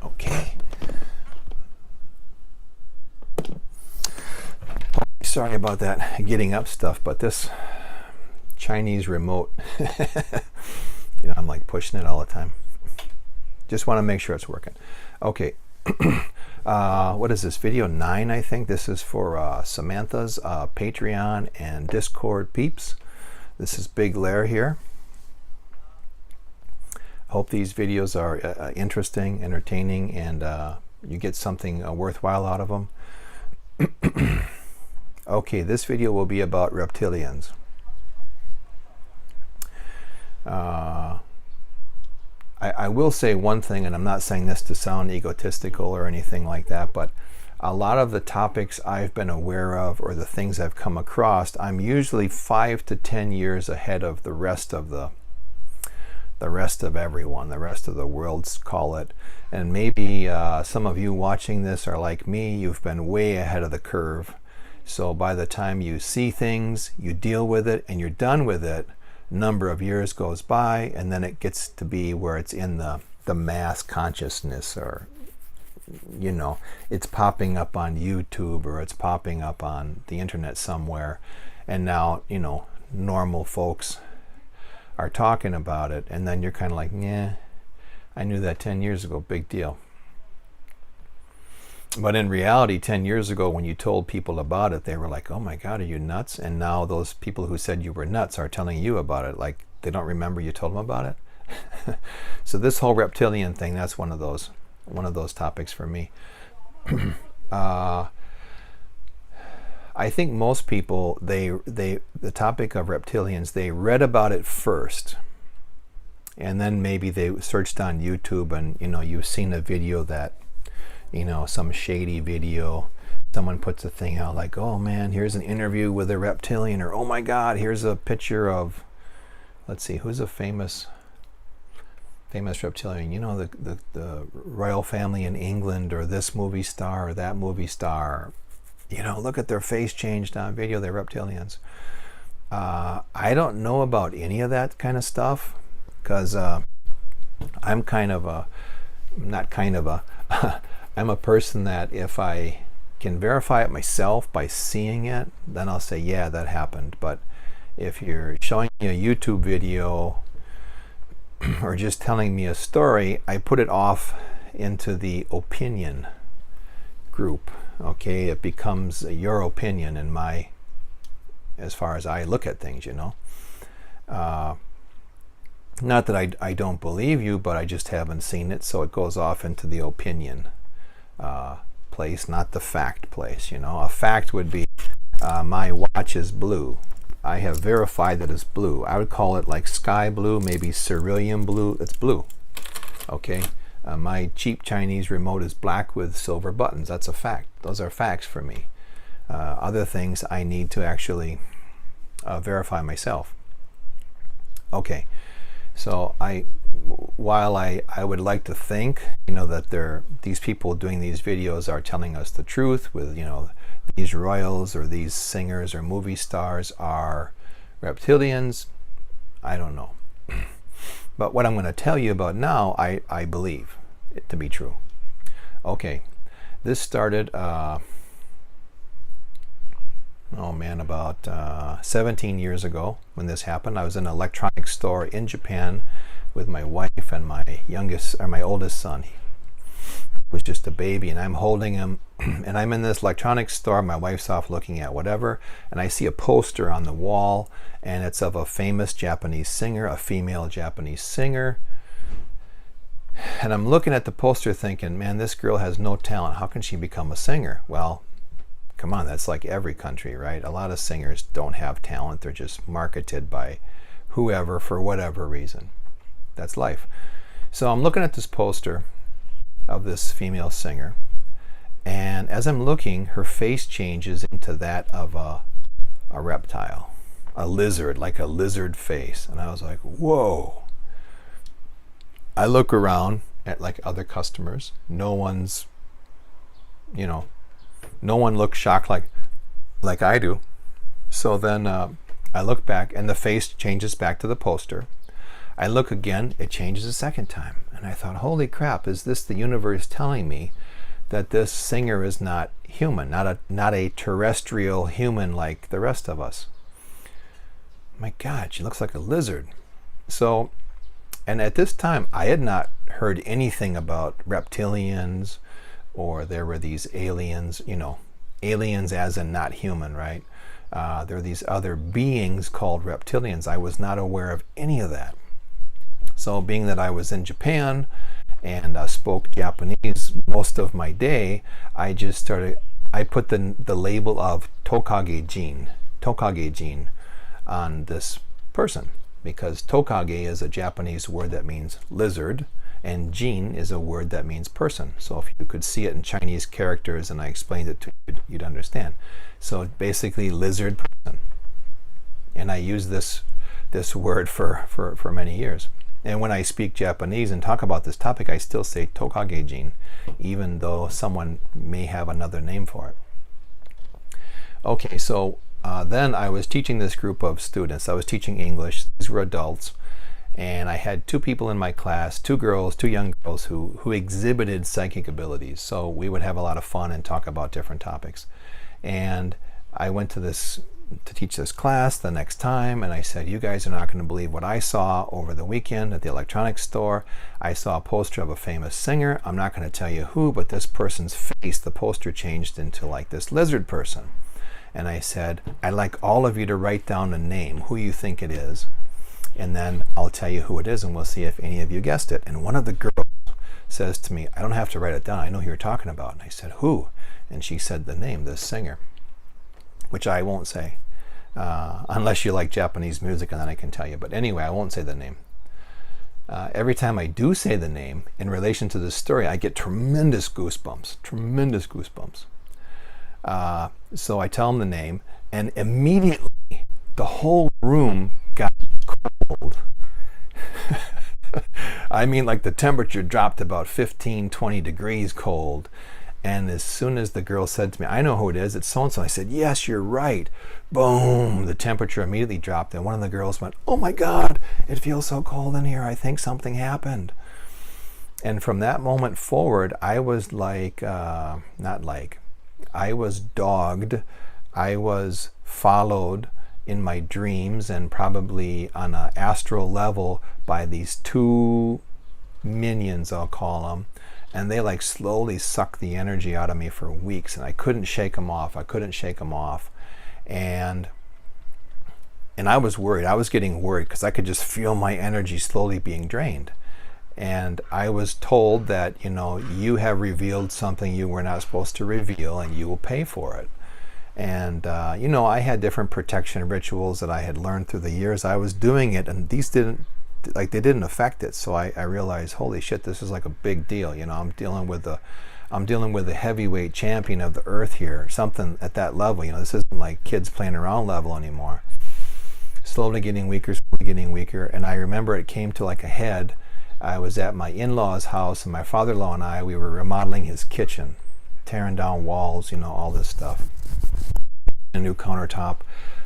Okay. Sorry about that getting up stuff, but this Chinese remote, I'm like pushing it all the time. Just want to make sure it's working. Okay. What is this? Video 9, I think. This is for Samantha's Patreon and Discord peeps. This is Big Lair here. Hope these videos are interesting, entertaining, and you get something worthwhile out of them. Okay, this video will be about reptilians. I will say one thing, and I'm not saying this to sound egotistical or anything like that, but a lot of the topics I've been aware of or the things I've come across, I'm usually 5 to 10 years ahead of the rest of everyone, the rest of the world, call it. And maybe some of you watching this are like me, you've been way ahead of the curve. So by the time you see things, you deal with it, and you're done with it, a number of years goes by, and then it gets to be where it's in the mass consciousness, or it's popping up on YouTube, or it's popping up on the internet somewhere, and now normal folks are talking about it, and then you're kind of like, yeah, I knew that 10 years ago, big deal. But in reality, 10 years ago, when you told people about it, they were like, oh my God, are you nuts? And now those people who said you were nuts are telling you about it, like they don't remember you told them about it. So this whole reptilian thing, that's one of those topics for me. I think most people, the topic of reptilians, they read about it first, and then maybe they searched on YouTube, and you've seen a video that, some shady video, someone puts a thing out like, oh man, here's an interview with a reptilian, or oh my God, here's a picture of, let's see, who's a famous reptilian, the royal family in England, or this movie star or that movie star, look at their face changed on video, they're reptilians. I don't know about any of that kind of stuff, because I'm I'm a person that if I can verify it myself by seeing it, then I'll say, yeah, that happened. But if you're showing me a YouTube video or just telling me a story, I put it off into the opinion group. Okay, it becomes your opinion in as far as I look at things, Not that I don't believe you, but I just haven't seen it, so it goes off into the opinion place, not the fact place. A fact would be, my watch is blue. I have verified that it's blue. I would call it like sky blue, maybe cerulean blue. It's blue. Okay. My cheap Chinese remote is black with silver buttons. That's a fact. Those are facts for me. Other things I need to actually verify myself. Okay. So while I would like to think, that these people doing these videos are telling us the truth with, these royals or these singers or movie stars are reptilians, I don't know. But what I'm going to tell you about now, I believe it to be true. Okay, this started, about 17 years ago when this happened. I was in an electronics store in Japan with my wife and my oldest son. He was just a baby, and I'm holding him, and I'm in this electronics store. My wife's off looking at whatever, and I see a poster on the wall, and it's of a famous Japanese singer, a female Japanese singer. And I'm looking at the poster thinking, man, this girl has no talent. How can she become a singer? Well, come on, that's like every country, right? A lot of singers don't have talent. They're just marketed by whoever for whatever reason. That's life. So I'm looking at this poster of this female singer, and as I'm looking, her face changes into that of a reptile, a lizard, like a lizard face. And I was like, whoa. I look around at like other customers. No one looks shocked like I do. So then I look back, and the face changes back to the poster. I look again, it changes a second time. And And I thought, holy crap, is this the universe telling me that this singer is not human, not a terrestrial human like the rest of us? My God, she looks like a lizard. So, and at this time, I had not heard anything about reptilians, or there were these aliens, aliens as in not human, right? There are these other beings called reptilians. I was not aware of any of that. So being that I was in Japan and spoke Japanese most of my day, I put the label of Tokage Jin on this person, because Tokage is a Japanese word that means lizard, and Jin is a word that means person. So if you could see it in Chinese characters and I explained it to you, you'd understand. So basically lizard person. And I use this word for many years. And when I speak Japanese and talk about this topic, I still say Tokage Jin, even though someone may have another name for it. Okay, so then I was teaching this group of students. I was teaching English. These were adults. And I had two people in my class, two young girls who exhibited psychic abilities. So we would have a lot of fun and talk about different topics. And I went to teach this class the next time, and I said, you guys are not going to believe what I saw over the weekend at the electronics store. I saw a poster of a famous singer. I'm not going to tell you who, but this person's face, the poster changed into like this lizard person. And I said, I'd like all of you to write down a name, who you think it is. And then I'll tell you who it is, and we'll see if any of you guessed it. And one of the girls says to me, I don't have to write it down. I know who you're talking about. And I said, who? And she said the name, this singer, which I won't say, unless you like Japanese music, and then I can tell you. But anyway, I won't say the name. Every time I do say the name in relation to this story, I get tremendous goosebumps. So I tell them the name, and immediately the whole room got cold. I mean, like the temperature dropped about 15, 20 degrees cold. And as soon as the girl said to me, I know who it is, it's so-and-so, I said, yes, you're right. Boom, the temperature immediately dropped. And one of the girls went, oh my God, it feels so cold in here. I think something happened. And from that moment forward, I was I was dogged. I was followed in my dreams, and probably on an astral level, by these two minions, I'll call them. And they like slowly sucked the energy out of me for weeks, and I couldn't shake them off. And I was worried. I was getting worried because I could just feel my energy slowly being drained. And I was told that, you have revealed something you were not supposed to reveal, and you will pay for it. And, I had different protection rituals that I had learned through the years. I was doing it, and these didn't affect it. So I realized, holy shit, this is like a big deal. I'm dealing with the heavyweight champion of the earth here, something at that level. This isn't like kids playing around level anymore. Slowly getting weaker. And I remember it came to like a head. I was at my in-laws' house, and my father-in-law and I, we were remodeling his kitchen, tearing down walls, all this stuff. A new countertop,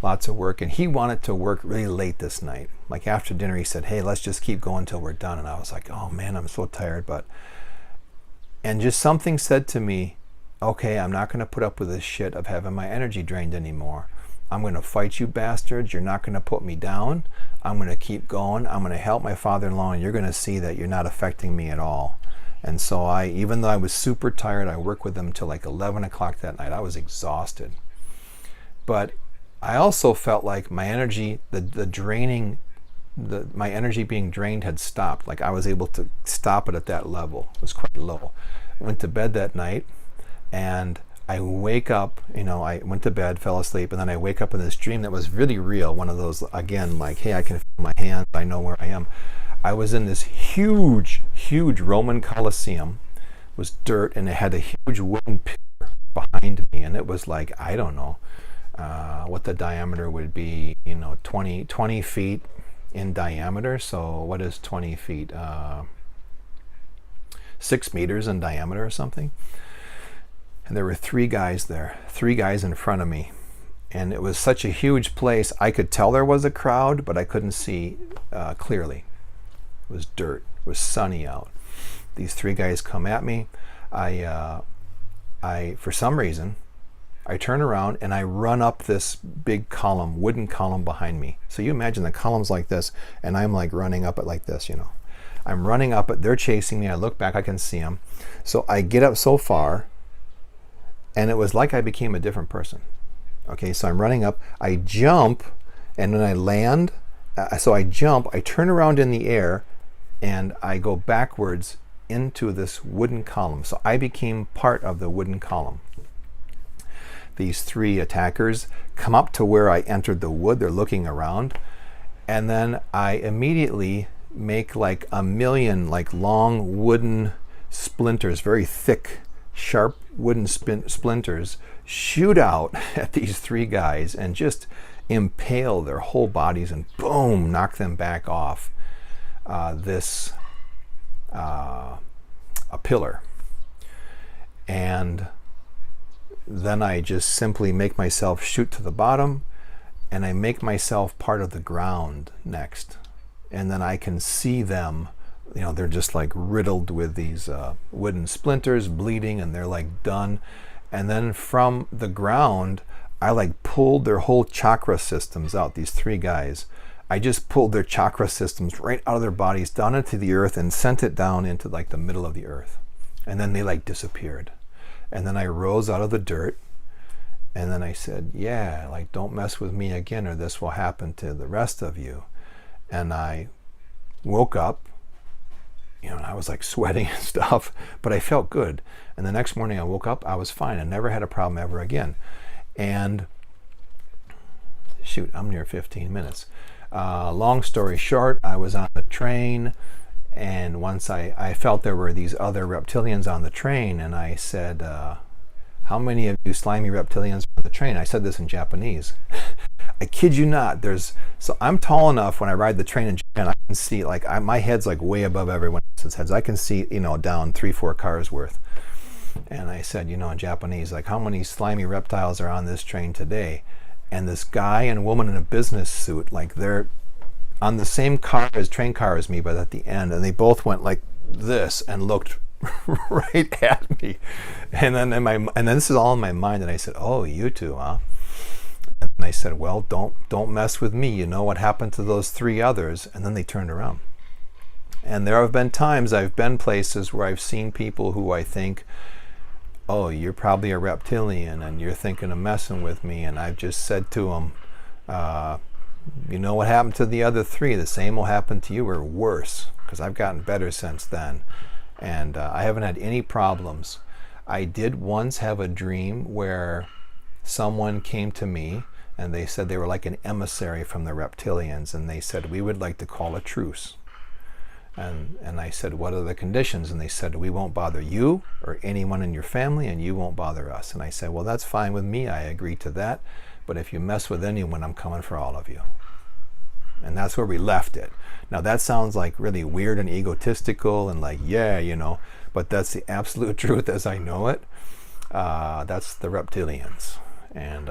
lots of work. And he wanted to work really late this night. Like after dinner, he said, hey, let's just keep going till we're done. And I was like, oh man, I'm so tired. And just something said to me, okay, I'm not going to put up with this shit of having my energy drained anymore. I'm going to fight you bastards. You're not going to put me down. I'm going to keep going. I'm going to help my father-in-law, and you're going to see that you're not affecting me at all. And so even though I was super tired, I worked with them till like 11 o'clock that night. I was exhausted. But I also felt like my energy, my energy being drained had stopped. Like I was able to stop it at that level. It was quite low. I went to bed that night, and I wake up, I went to bed, fell asleep, and then I wake up in this dream that was really real. One of those, again, like, hey, I can feel my hands, I know where I am. I was in this huge Roman Colosseum. It was dirt, and it had a huge wooden pillar behind me, and it was like, I don't know what the diameter would be, 20 feet in diameter. So what is 20 feet? 6 meters in diameter or something. And there were 3 guys there, 3 guys in front of me. And it was such a huge place. I could tell there was a crowd, but I couldn't see clearly. It was dirt. It was sunny out. These three guys come at me. I for some reason, I turn around and I run up this big column, wooden column behind me. So you imagine the column's like this, and I'm like running up it like this, you know. I'm running up it, they're chasing me, I look back, I can see them. So I get up so far, and it was like I became a different person. Okay, so I'm running up, I jump, and then I land. So I jump, I turn around in the air, and I go backwards into this wooden column. So I became part of the wooden column. These three attackers come up to where I entered the wood. They're looking around, and then I immediately make like a million like long wooden splinters, very thick, sharp wooden splinters, shoot out at these three guys and just impale their whole bodies and boom, knock them back off a pillar. And then I just simply make myself shoot to the bottom, and I make myself part of the ground next. And then I can see them, you know, they're just like riddled with these wooden splinters, bleeding, and they're like done. And then from the ground, I like pulled their whole chakra systems out, these three guys. I just pulled their chakra systems right out of their bodies, down into the earth, and sent it down into like the middle of the earth. And then they like disappeared. And then I rose out of the dirt, and then I said, yeah, like, don't mess with me again, or this will happen to the rest of you. And I woke up, you know, and I was like sweating and stuff, but I felt good. And the next morning I woke up, I was fine. I never had a problem ever again. And shoot, I'm near 15 minutes. Long story short, I was on the train, and once I felt there were these other reptilians on the train, and I said, how many of you slimy reptilians are on the train? I said this in Japanese. I kid you not. So I'm tall enough when I ride the train in Japan, I can see, like, my head's like way above everyone else's heads. I can see, you know, down 3-4 cars worth. And I said, you know, in Japanese, like, how many slimy reptiles are on this train today? And this guy and woman in a business suit, like, they're on the same train car as me, but at the end, and they both went like this and looked right at me. And then this is all in my mind, and I said, oh, you two, huh? And I said, well, don't mess with me. You know what happened to those three others? And then they turned around. And there have been times I've been places where I've seen people who I think, oh, you're probably a reptilian and you're thinking of messing with me. And I've just said to them, you know what happened to the other three? The same will happen to you, or worse, because I've gotten better since then. And I haven't had any problems. I did once have a dream where someone came to me and they said they were like an emissary from the reptilians, and they said, we would like to call a truce. And I said, what are the conditions? And they said, we won't bother you or anyone in your family, and you won't bother us. And I said, well, that's fine with me. I agree to that. But if you mess with anyone, I'm coming for all of you. And that's where we left it. Now that sounds like really weird and egotistical and like, yeah, you know, but that's the absolute truth as I know it. That's the reptilians. And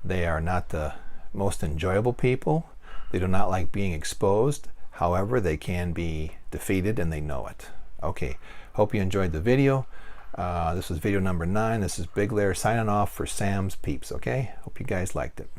they are not the most enjoyable people. They do not like being exposed. However, they can be defeated, and they know it. Okay, hope you enjoyed the video. This is video number 9. This is Big Lair signing off for Sam's Peeps, okay? Hope you guys liked it.